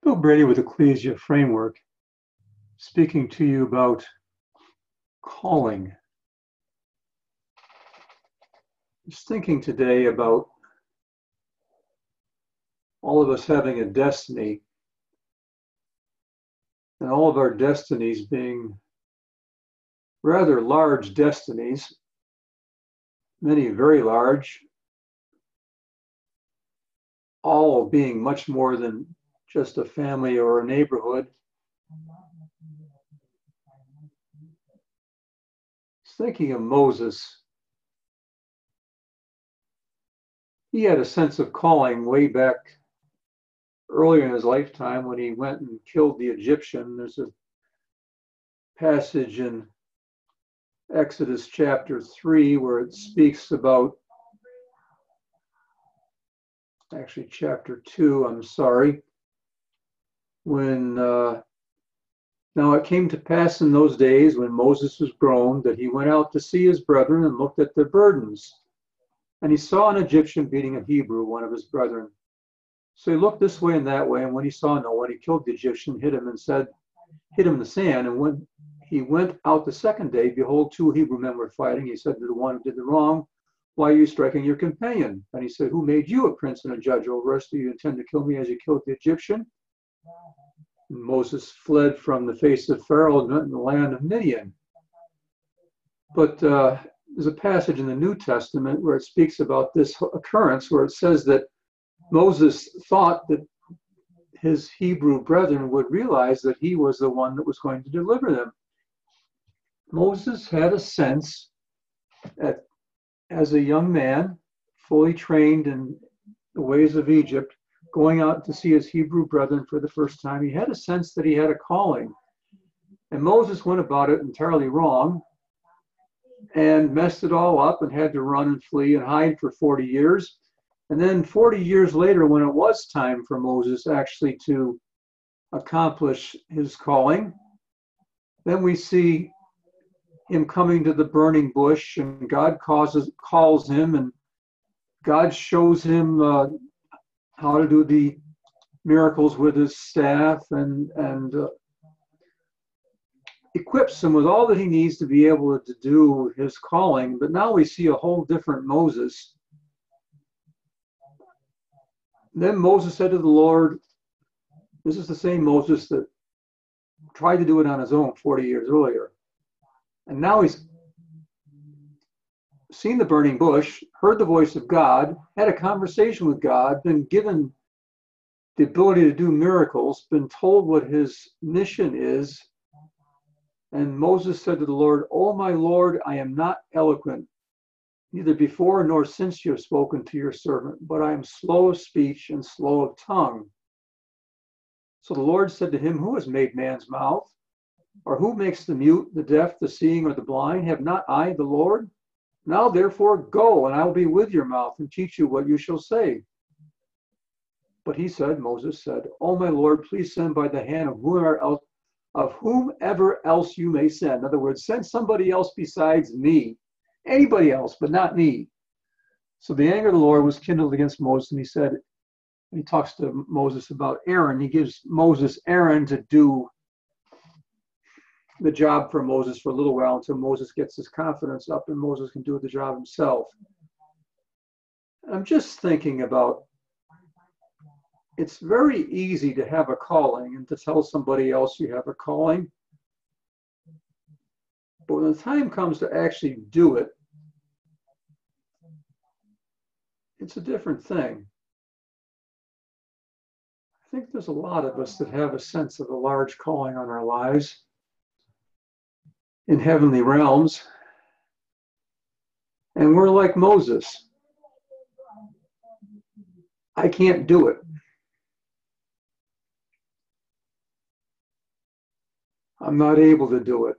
Bill Brady with Ecclesia Framework, speaking to you about calling. I was thinking today about all of us having a destiny, and all of our destinies being rather large destinies, many very large, all being much more than just a family or a neighborhood. Thinking of Moses, he had a sense of calling way back earlier in his lifetime when he went and killed the Egyptian. There's a passage in Exodus chapter 3 where it speaks about, actually chapter 2, I'm sorry, when now it came to pass in those days when Moses was grown that he went out to see his brethren and looked at their burdens. And he saw an Egyptian beating a Hebrew, one of his brethren. So he looked this way and that way, and when he saw no one, he killed the Egyptian, hit him in the sand. And when he went out the second day, behold, two Hebrew men were fighting. He said to the one who did the wrong, why are you striking your companion? And he said, who made you a prince and a judge over us? Do you intend to kill me as you killed the Egyptian? And Moses fled from the face of Pharaoh and went in the land of Midian. But there's a passage in the New Testament where it speaks about this occurrence, where it says that Moses thought that his Hebrew brethren would realize that he was the one that was going to deliver them. Moses had a sense that as a young man, fully trained in the ways of Egypt, going out to see his Hebrew brethren for the first time, he had a sense that he had a calling. And Moses went about it entirely wrong and messed it all up and had to run and flee and hide for 40 years. And then 40 years later, when it was time for Moses actually to accomplish his calling, then we see him coming to the burning bush, and God calls him, and God shows him how to do the miracles with his staff and equips him with all that he needs to be able to do his calling. But now we see a whole different Moses. Then Moses said to the Lord, this is the same Moses that tried to do it on his own 40 years earlier. And now he's seen the burning bush, heard the voice of God, had a conversation with God, been given the ability to do miracles, been told what his mission is. And Moses said to the Lord, "O my Lord, I am not eloquent, neither before nor since you have spoken to your servant, but I am slow of speech and slow of tongue." So the Lord said to him, "Who has made man's mouth? Or who makes the mute, the deaf, the seeing, or the blind? Have not I the Lord? Now therefore go, and I will be with your mouth and teach you what you shall say." But he said, Moses said, "O my Lord, please send by the hand of whomever else you may send." In other words, send somebody else besides me. Anybody else, but not me. So the anger of the Lord was kindled against Moses, and he said, he talks to Moses about Aaron. He gives Moses Aaron to do the job for Moses for a little while until Moses gets his confidence up and Moses can do the job himself. I'm just thinking about, it's very easy to have a calling and to tell somebody else you have a calling. But when the time comes to actually do it, it's a different thing. I think there's a lot of us that have a sense of a large calling on our lives in heavenly realms. And we're like Moses. I can't do it. I'm not able to do it.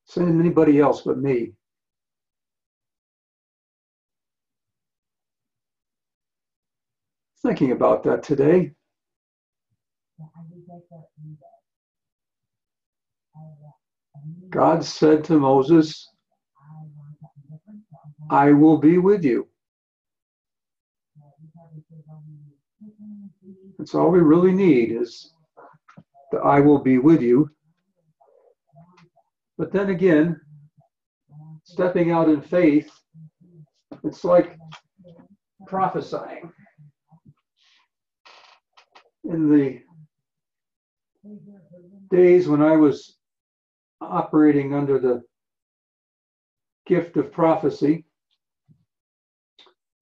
Send anybody else but me. Thinking about that today. God said to Moses, "I will be with you." That's all we really need is the I will be with you. But then again, stepping out in faith, it's like prophesying. In the days when I was operating under the gift of prophecy,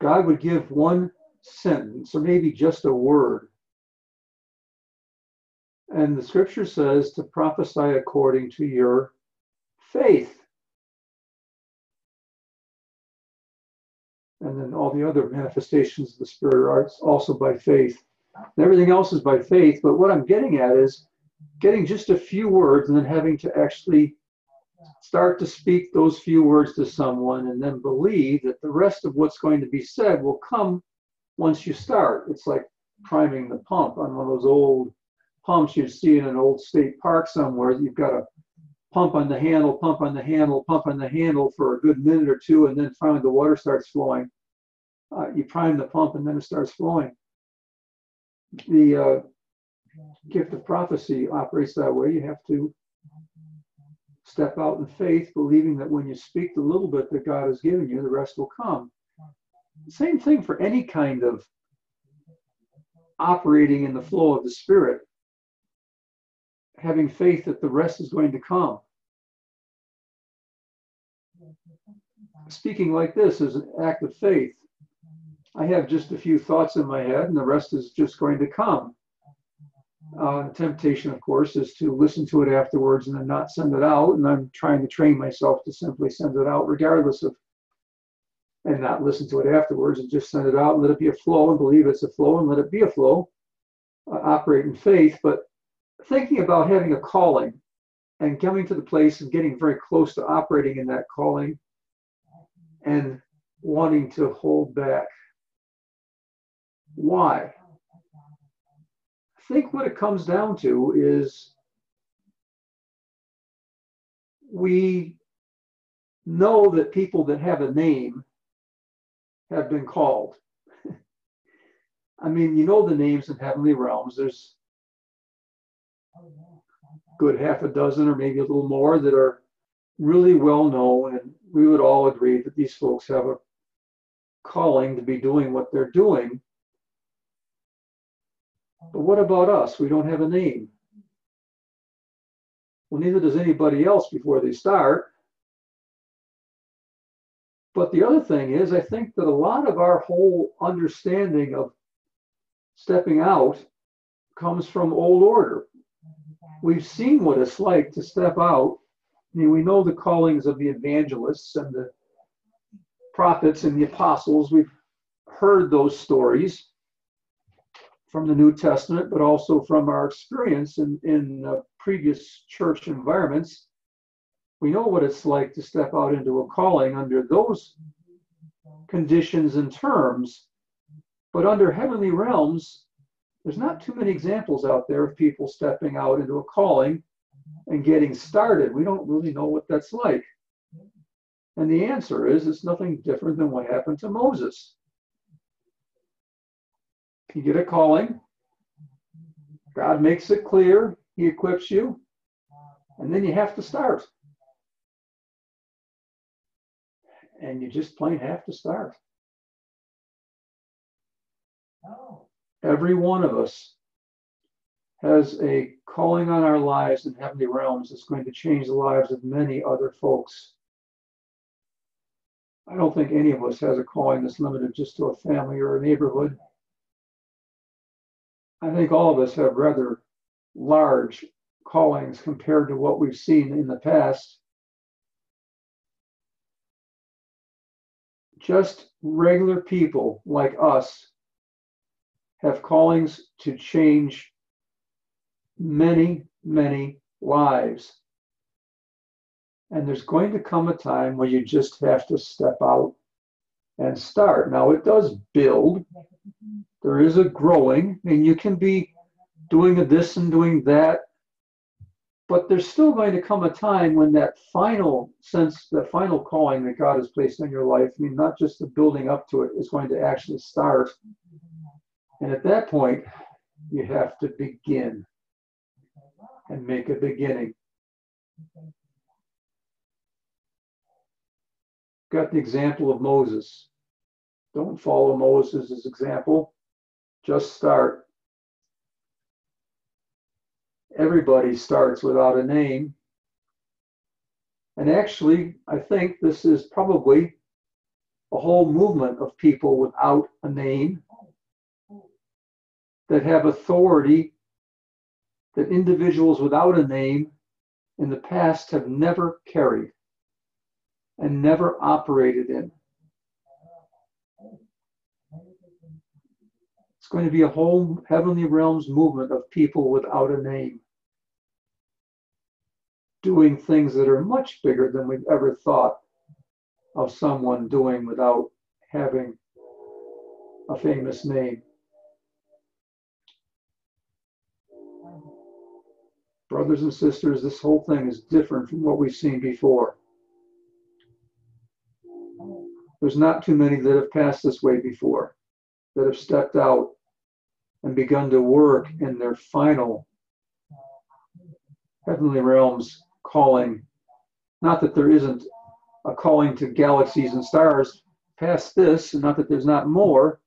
God would give one sentence or maybe just a word. And the scripture says to prophesy according to your faith. And then all the other manifestations of the Spirit are also by faith. And everything else is by faith. But what I'm getting at is getting just a few words and then having to actually start to speak those few words to someone and then believe that the rest of what's going to be said will come once you start. It's like priming the pump on one of those old pumps you see in an old state park somewhere. You've got to pump on the handle, pump on the handle, pump on the handle for a good minute or two, and then finally the water starts flowing. You prime the pump and then it starts flowing. The gift of prophecy operates that way. You have to step out in faith, believing that when you speak the little bit that God has given you, the rest will come. Same thing for any kind of operating in the flow of the Spirit. Having faith that the rest is going to come. Speaking like this is an act of faith. I have just a few thoughts in my head and the rest is just going to come. The temptation, of course, is to listen to it afterwards and then not send it out. And I'm trying to train myself to simply send it out regardless of, and not listen to it afterwards and just send it out and let it be a flow and believe it's a flow and let it be a flow. Operate in faith. But thinking about having a calling and coming to the place and getting very close to operating in that calling and wanting to hold back. Why? I think what it comes down to is we know that people that have a name have been called. I mean, you know the names in heavenly realms. There's a good half a dozen or maybe a little more that are really well known, and we would all agree that these folks have a calling to be doing what they're doing. But what about us? We don't have a name. Well, neither does anybody else before they start. But the other thing is, I think that a lot of our whole understanding of stepping out comes from old order. We've seen what it's like to step out. I mean, we know the callings of the evangelists and the prophets and the apostles. We've heard those stories from the New Testament, but also from our experience in previous church environments. We know what it's like to step out into a calling under those conditions and terms. But under heavenly realms, there's not too many examples out there of people stepping out into a calling and getting started. We don't really know what that's like. And the answer is it's nothing different than what happened to Moses. You get a calling, God makes it clear, He equips you, and then you have to start. And you just plain have to start. Every one of us has a calling on our lives in heavenly realms that's going to change the lives of many other folks. I don't think any of us has a calling that's limited just to a family or a neighborhood. I think all of us have rather large callings compared to what we've seen in the past. Just regular people like us have callings to change many, many lives. And there's going to come a time where you just have to step out and start. Now, it does build. There is a growing, and you can be doing this and doing that, but there's still going to come a time when that final sense, that final calling that God has placed in your life, I mean, not just the building up to it, is going to actually start. And at that point, you have to begin and make a beginning. Got the example of Moses. Don't follow Moses' example. Just start. Everybody starts without a name. And actually, I think this is probably a whole movement of people without a name that have authority that individuals without a name in the past have never carried and never operated in. It's going to be a whole heavenly realms movement of people without a name, doing things that are much bigger than we've ever thought of someone doing without having a famous name. Brothers and sisters, this whole thing is different from what we've seen before. There's not too many that have passed this way before, that have stepped out and begun to work in their final heavenly realms calling. Not that there isn't a calling to galaxies and stars past this, and not that there's not more,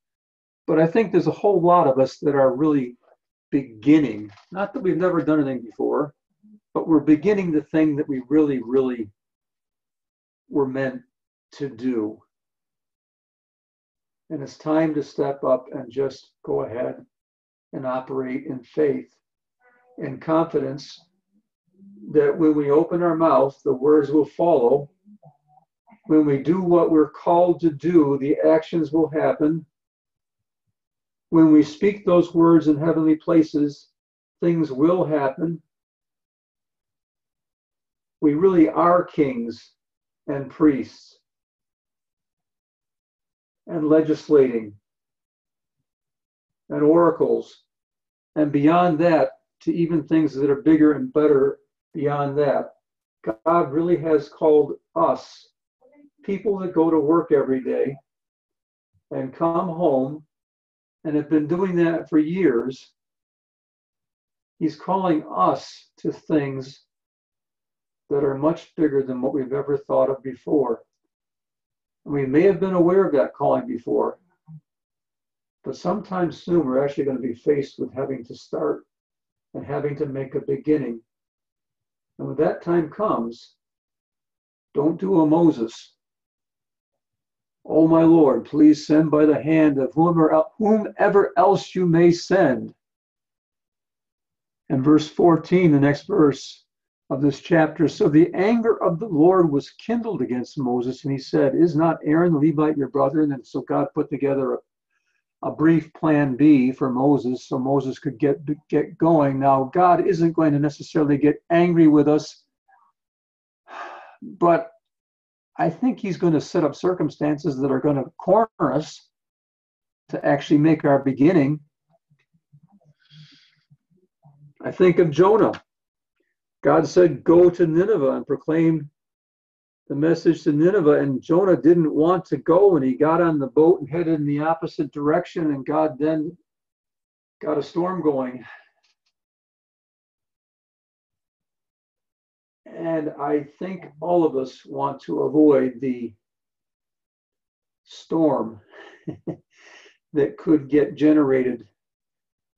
but I think there's a whole lot of us that are really beginning. Not that we've never done anything before, but we're beginning the thing that we really, really were meant to do. And it's time to step up and just go ahead and operate in faith and confidence that when we open our mouth, the words will follow. When we do what we're called to do, the actions will happen. When we speak those words in heavenly places, things will happen. We really are kings and priests and legislating and oracles, and beyond that, to even things that are bigger and better beyond that. God really has called us, people that go to work every day and come home and have been doing that for years. He's calling us to things that are much bigger than what we've ever thought of before. We may have been aware of that calling before, but sometime soon we're actually going to be faced with having to start and having to make a beginning. And when that time comes, don't do a Moses. Oh my Lord, please send by the hand of whomever else you may send. And verse 14, the next verse of this chapter. So the anger of the Lord was kindled against Moses, and he said, is not Aaron the Levite your brother? And so God put together a brief plan B for Moses so Moses could get going. Now, God isn't going to necessarily get angry with us, but I think he's going to set up circumstances that are going to corner us to actually make our beginning. I think of Jonah. God said, go to Nineveh and proclaim the message to Nineveh. And Jonah didn't want to go, and he got on the boat and headed in the opposite direction. And God then got a storm going. And I think all of us want to avoid the storm that could get generated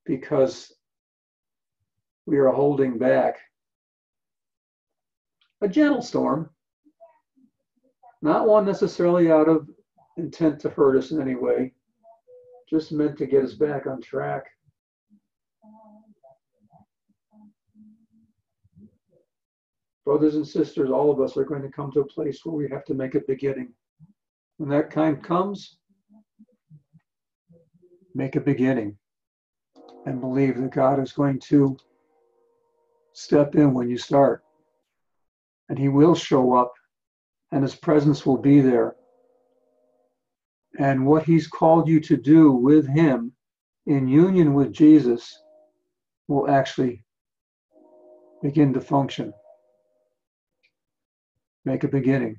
because we are holding back. A gentle storm, not one necessarily out of intent to hurt us in any way, just meant to get us back on track. Brothers and sisters, all of us are going to come to a place where we have to make a beginning. When that time comes, make a beginning and believe that God is going to step in when you start. And he will show up, and his presence will be there. And what he's called you to do with him in union with Jesus will actually begin to function. Make a beginning.